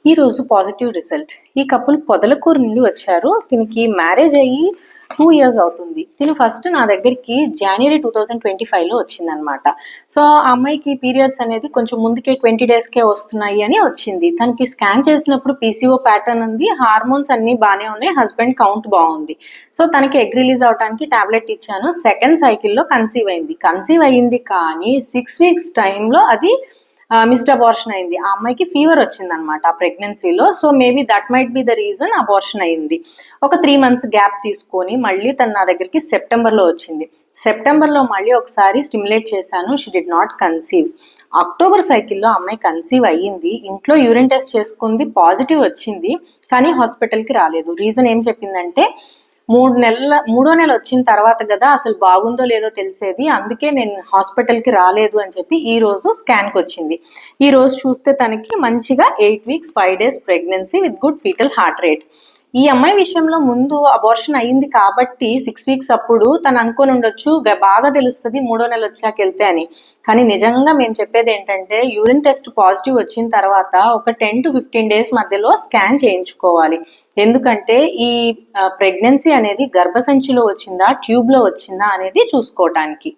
ఈ రోజు positive result. ఈ కపుల్ పొదలకూరు నుండి వచ్చారు. దీనికి మ్యారేజ్ అయ్యి 2 years అవుతుంది. తిను ఫస్ట్ నా దగ్గరికి జనవరి 2025లో వచ్చిందనమాట. సో ఆ అమ్మాయికి పీరియడ్స్ అనేది కొంచెం ముందుకే 20 daysకే వస్తున్నాయి అని వచ్చింది. తనకి స్కాన్ చేసినప్పుడు పీసీఓ ప్యాటర్న్ ఉంది, హార్మోన్స్ అన్ని బాగానే ఉన్నాయి, హస్బెండ్ కౌంట్ బాగుంది. సో తనకి ఎగ్ రిలీజ్ అవడానికి టాబ్లెట్ ఇచ్చాను. సెకండ్ సైకిల్లో కన్సీవ్ అయింది కానీ 6 weeks టైంలో అది మిస్డ్ అబార్షన్ అయింది. ఆ అమ్మాయికి ఫీవర్ వచ్చిందనమాట ఆ ప్రెగ్నెన్సీలో. So maybe that might be the reason abortion అయింది. ఒక 3 months గ్యాప్ తీసుకొని మళ్ళీ తను నా దగ్గరికి సెప్టెంబర్లో వచ్చింది. సెప్టెంబర్లో మళ్ళీ ఒకసారి స్టిమ్యులేట్ చేశాను. She did not conceive. October సైకిల్లో అమ్మాయి కన్సీవ్ అయ్యింది. ఇంట్లో యూరిన్ టెస్ట్ చేసుకుంది, పాజిటివ్ వచ్చింది, కానీ హాస్పిటల్కి రాలేదు. రీజన్ ఏం చెప్పిందంటే, 3వ నెల వచ్చిన తర్వాత కదా అసలు బాగుందో లేదో తెలిసేది, అందుకే నేను హాస్పిటల్కి రాలేదు అని చెప్పి ఈ రోజు స్కాన్కి వచ్చింది. ఈ రోజు చూస్తే తనకి మంచిగా 8 weeks 5 days pregnancy with good foetal heart rate. ఈ అమ్మాయి విషయంలో ముందు అబార్షన్ అయింది కాబట్టి 6 weeks అప్పుడు తను అనుకొని ఉండొచ్చు బాగా తెలుస్తుంది 3వ నెల వచ్చాక వెళ్తే అని. కానీ నిజంగా మేము చెప్పేది ఏంటంటే, యూరిన్ టెస్ట్ పాజిటివ్ వచ్చిన తర్వాత ఒక 10 to 15 days మధ్యలో స్కాన్ చేయించుకోవాలి. ఎందుకంటే ఈ ప్రెగ్నెన్సీ అనేది గర్భసంచిలో వచ్చిందా ట్యూబ్లో వచ్చిందా అనేది చూసుకోవటానికి.